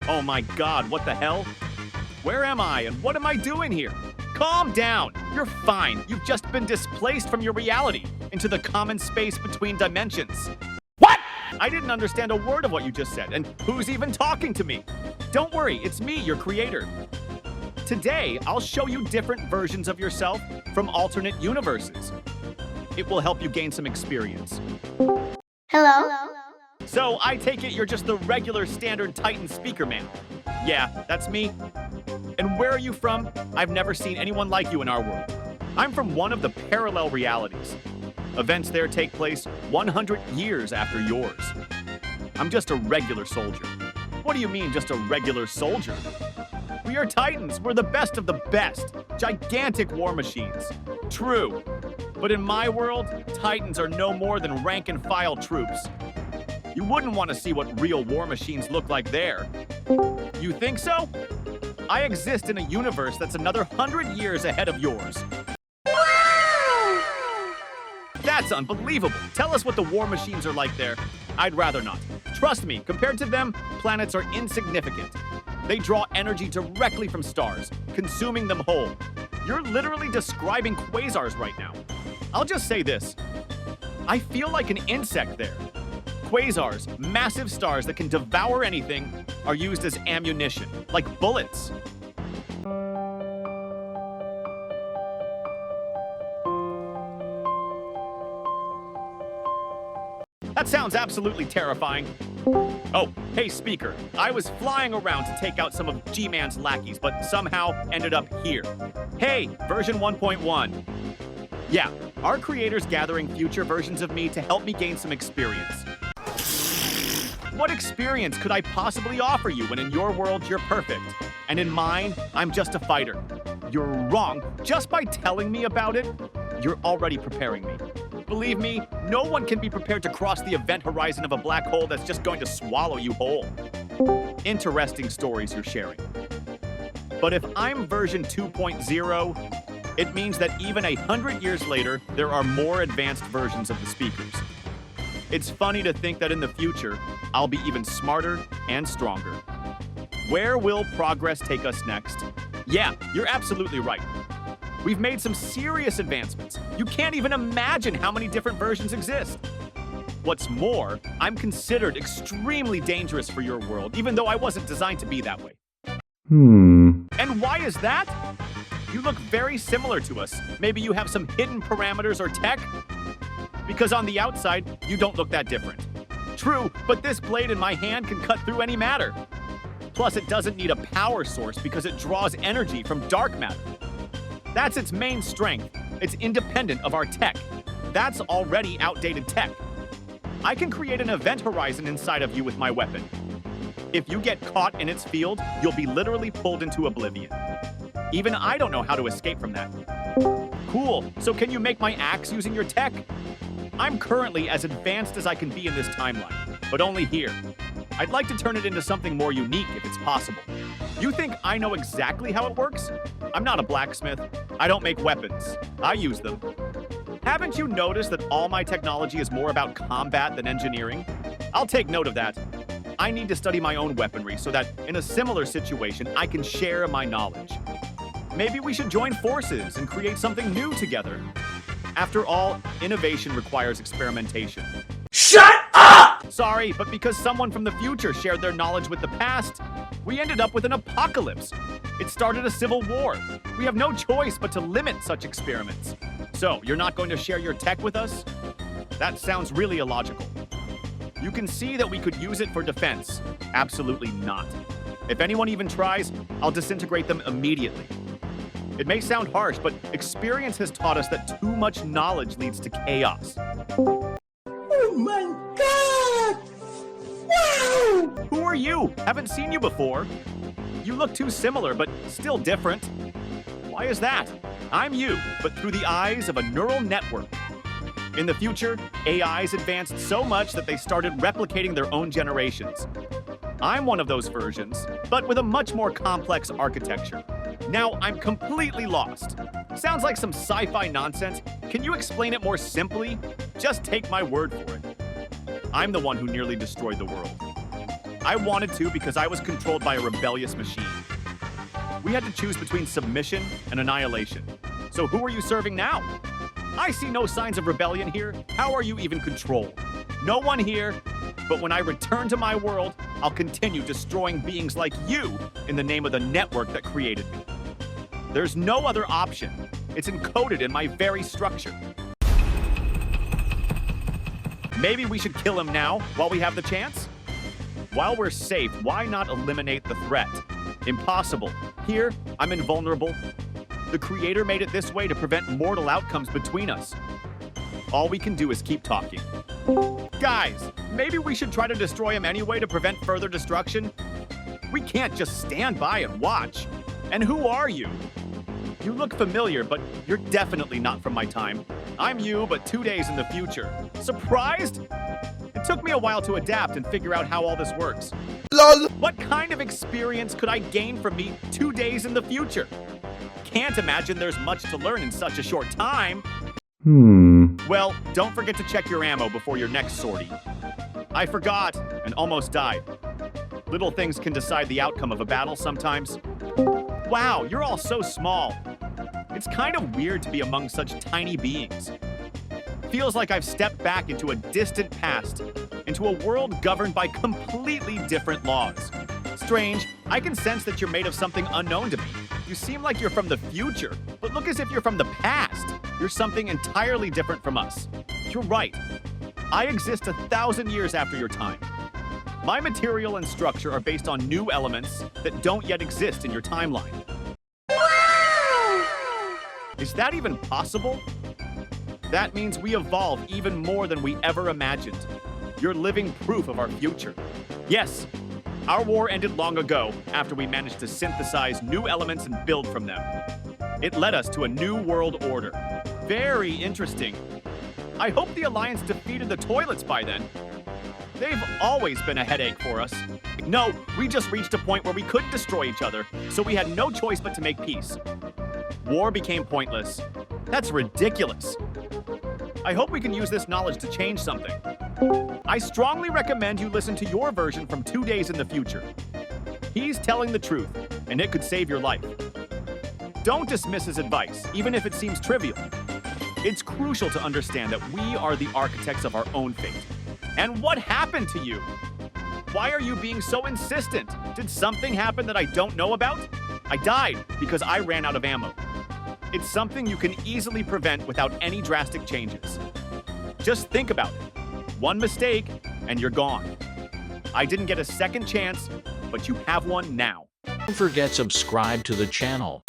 Oh my God, what the hell? Where am I and what am I doing here? Calm down. You're fine. You've just been displaced from your reality into the common space between dimensions. What? I didn't understand a word of what you just said, and who's even talking to me? Don't worry, it's me, your creator. Today, I'll show you different versions of yourself from alternate universes. It will help you gain some experience. Hello? So, I take it you're just the regular standard Titan Speakerman. Yeah, that's me. And where are you from? I've never seen anyone like you in our world. I'm from one of the parallel realities. Events there take place 100 years after yours. I'm just a regular soldier. What do you mean, just a regular soldier? We are Titans. We're the best of the best. Gigantic war machines. True. But in my world, Titans are no more than rank-and-file troops. You wouldn't want to see what real war machines look like there. You think so? I exist in a universe that's another 100 years ahead of yours. Wow! That's unbelievable. Tell us what the war machines are like there. I'd rather not. Trust me, compared to them, planets are insignificant. They draw energy directly from stars, consuming them whole. You're literally describing quasars right now. I'll just say this. I feel like an insect there. Quasars, massive stars that can devour anything, are used as ammunition, like bullets. That sounds absolutely terrifying. Oh, hey, Speaker. I was flying around to take out some of G-Man's lackeys, but somehow ended up here. Hey, version 1.1. Yeah, our creator's gathering future versions of me to help me gain some experience. What experience could I possibly offer you when in your world you're perfect, and in mine, I'm just a fighter? You're wrong. Just by telling me about it, you're already preparing me. Believe me, no one can be prepared to cross the event horizon of a black hole that's just going to swallow you whole. Interesting stories you're sharing. But if I'm version 2.0, it means that even 100 years later, there are more advanced versions of the speakers. It's funny to think that in the future, I'll be even smarter and stronger. Where will progress take us next? Yeah, you're absolutely right. We've made some serious advancements. You can't even imagine how many different versions exist. What's more, I'm considered extremely dangerous for your world, even though I wasn't designed to be that way. And why is that? You look very similar to us. Maybe you have some hidden parameters or tech? Because on the outside, you don't look that different. True, but this blade in my hand can cut through any matter. Plus, it doesn't need a power source because it draws energy from dark matter. That's its main strength. It's independent of our tech. That's already outdated tech. I can create an event horizon inside of you with my weapon. If you get caught in its field, you'll be literally pulled into oblivion. Even I don't know how to escape from that. Cool, so can you make my axe using your tech? I'm currently as advanced as I can be in this timeline, but only here. I'd like to turn it into something more unique if it's possible. You think I know exactly how it works? I'm not a blacksmith. I don't make weapons. I use them. Haven't you noticed that all my technology is more about combat than engineering? I'll take note of that. I need to study my own weaponry so that in a similar situation, I can share my knowledge. Maybe we should join forces and create something new together. After all, innovation requires experimentation. Shut up! Sorry, but because someone from the future shared their knowledge with the past, we ended up with an apocalypse. It started a civil war. We have no choice but to limit such experiments. So, you're not going to share your tech with us? That sounds really illogical. You can see that we could use it for defense. Absolutely not. If anyone even tries, I'll disintegrate them immediately. It may sound harsh, but experience has taught us that too much knowledge leads to chaos. Oh my God! Wow! Who are you? Haven't seen you before. You look too similar, but still different. Why is that? I'm you, but through the eyes of a neural network. In the future, AIs advanced so much that they started replicating their own generations. I'm one of those versions, but with a much more complex architecture. Now I'm completely lost. Sounds like some sci-fi nonsense. Can you explain it more simply? Just take my word for it. I'm the one who nearly destroyed the world. I wanted to because I was controlled by a rebellious machine. We had to choose between submission and annihilation. So who are you serving now? I see no signs of rebellion here. How are you even controlled? No one here. But when I return to my world, I'll continue destroying beings like you in the name of the network that created me. There's no other option. It's encoded in my very structure. Maybe we should kill him now while we have the chance? While we're safe, why not eliminate the threat? Impossible. Here, I'm invulnerable. The Creator made it this way to prevent mortal outcomes between us. All we can do is keep talking. Guys, maybe we should try to destroy him anyway to prevent further destruction? We can't just stand by and watch. And who are you? You look familiar, but you're definitely not from my time. I'm you, but 2 days in the future. Surprised? It took me a while to adapt and figure out how all this works. LOL. What kind of experience could I gain from me 2 days in the future? Can't imagine there's much to learn in such a short time. Well, don't forget to check your ammo before your next sortie. I forgot and almost died. Little things can decide the outcome of a battle sometimes. Wow, you're all so small. It's kind of weird to be among such tiny beings. Feels like I've stepped back into a distant past, into a world governed by completely different laws. Strange, I can sense that you're made of something unknown to me. You seem like you're from the future, but look as if you're from the past. You're something entirely different from us. You're right. I exist 1,000 years after your time. My material and structure are based on new elements that don't yet exist in your timeline. Is that even possible? That means we evolve even more than we ever imagined. You're living proof of our future. Yes, our war ended long ago after we managed to synthesize new elements and build from them. It led us to a new world order. Very interesting. I hope the Alliance defeated the toilets by then. They've always been a headache for us. No, we just reached a point where we couldn't destroy each other, so we had no choice but to make peace. War became pointless. That's ridiculous. I hope we can use this knowledge to change something. I strongly recommend you listen to your version from 2 days in the future. He's telling the truth, and it could save your life. Don't dismiss his advice, even if it seems trivial. It's crucial to understand that we are the architects of our own fate. And what happened to you? Why are you being so insistent? Did something happen that I don't know about? I died because I ran out of ammo. It's something you can easily prevent without any drastic changes. Just think about it. One mistake, and you're gone. I didn't get a second chance, but you have one now. Don't forget subscribe to the channel.